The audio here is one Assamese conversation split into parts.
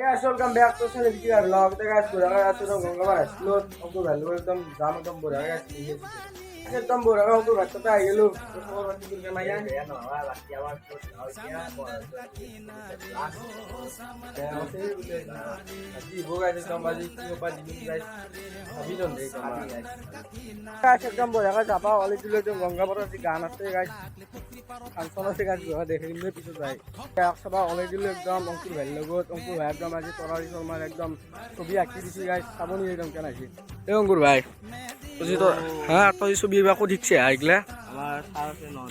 guys, welcome back to Celebrity Vlog. तो guys, बुरा का आज तो गंगा स्लो हमको वैल्यू एकदम जाम एकदम बुरा का एकदम बुरा का हमको घट तो आई लो तो और बाकी कुछ नहीं है ना वाला बाकी आवाज तो अभी वो गाइस एकदम बाजी की ऊपर जिम गाइस अभी तो देख गाइस एकदम बुरा का चापा वाले दिलो जो गंगा पर से गाना से गाइस ফাংশন আছে গাছ দেখে কিন্তু পিছু যায় একসভা অনেক দিল একদম অঙ্কুর ভাইয়ের লগত অঙ্কুর ভাই একদম আজি তরারি শর্মার একদম ছবি আঁকি দিছি গাছ চাবনি একদম কেন আছে এই অঙ্কুর ভাই তুই তো হ্যাঁ তুই ছবি বাকো ঠিকছে আইগলা আমার সারাতে নন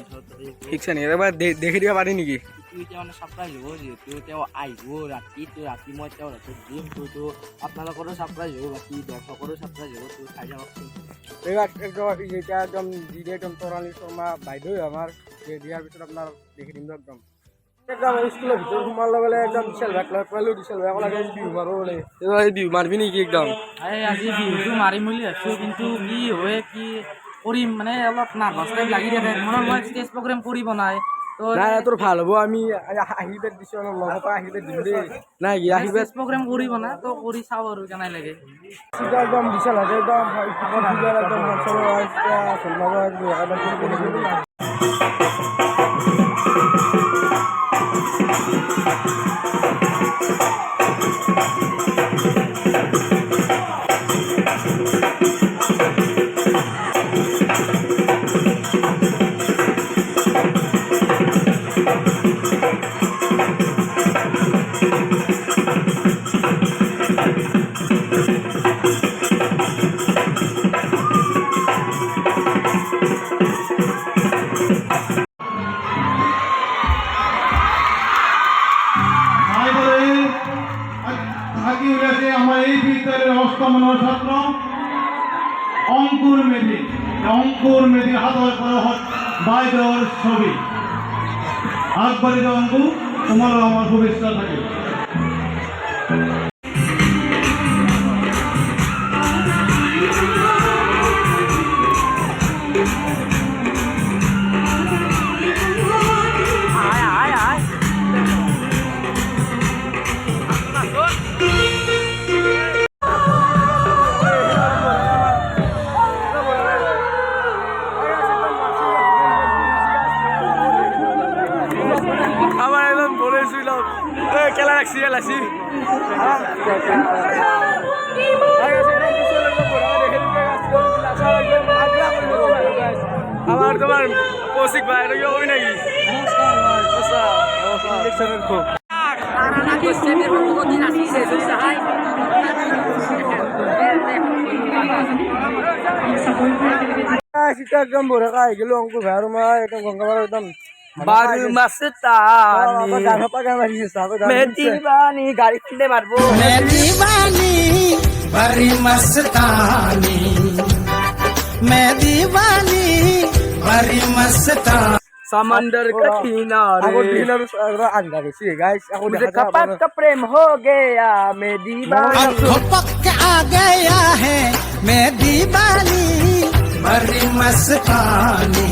ঠিকছে নি এবার দেখে দিয়া পারি নাকি তুই যে মানে সারপ্রাইজ হবো যেহেতু তেও আইবো রাতি মই তেও রাতে দিম তো আপনাদেরও সারপ্রাইজ হবো বাকি দর্শকরও সারপ্রাইজ হবো তুই খাই যাওয়া এবার একদম যেটা একদম দিদি একদম তরালি শর্মা বাইদেউ আমার দিয়ার পিছত আপনার দেখে দিম একদম একদম স্কুলের ভিতর সোমার লগে একদম বিশাল ব্যাগ লগ পাইলো বিশাল ব্যাগ লাগে বিহু মারো বলে বিহু মারবি নাকি একদম আজি বিহুটো মাৰিম বুলি ভাবিছোঁ কিন্তু কি হয় কি কৰিম মানে অলপ নাৰ্ভাছ টাইপ লাগি থাকে মানে মই ষ্টেজ প্ৰগ্ৰেম কৰিব নাই তো নাই তোৰ ভাল হবো আমি আশীৰ্বাদ দিছো অলপ লগৰ পৰা আশীৰ্বাদ দিম দেই নাই কি আশীৰ্বাদ ষ্টেজ প্ৰগ্ৰেম কৰিব না তো কৰি চাওঁ আৰু কেনে লাগে একদম বিশাল আছে একদম একদম আমার এই বিদ্যালয়ের অষ্টম ছাত্র অঙ্কুর মেধি হাতর পরহত বাইদর ছবি আকবরিত অঙ্কুর তোমারও আমার শুভেচ্ছা থাকে খেলা রাখছি লাগছি আমার তোমার কৌশিক ভাই ওই নাকি একদম বড় খাই গেল অঙ্কুর ভাই একদম গঙ্গা একদম বারু মস্তানি মেদিবানি গাড়ি খুলে মারবো মেদিবানি বারি মস্তানি মেদিবানি বারি মস্তানি समंदर का किनारे अंडा गाइस मुझे कपक का प्रेम हो गया मैं दीवानी कपक आ गया है मैं दीवानी बड़ी मस्तानी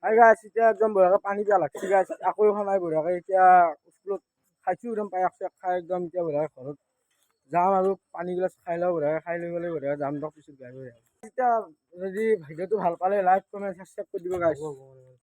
গাছ এতিয়া একদম বঢ়িয়াকৈ পানী পিয়া লাগছি গাছ আকৌ এখন নাই বঢ়িয়াকৈ এতিয়া স্কুলত খাইছোঁ একদম পায়স খাই একদম এতিয়া বঢ়িয়াকৈ ঘৰত যাম আৰু পানী গিলাচ খাই লওঁ বঢ়িয়াকৈ খাই লৈ পেলাই বঢ়িয়াকৈ যাম দিয়ক পিছত গাড়ী এতিয়া যদি ভিডিঅ'টো ভাল পালে লাইক কমেণ্ট ছাবস্ক্ৰাইব কৰি দিব গাইছ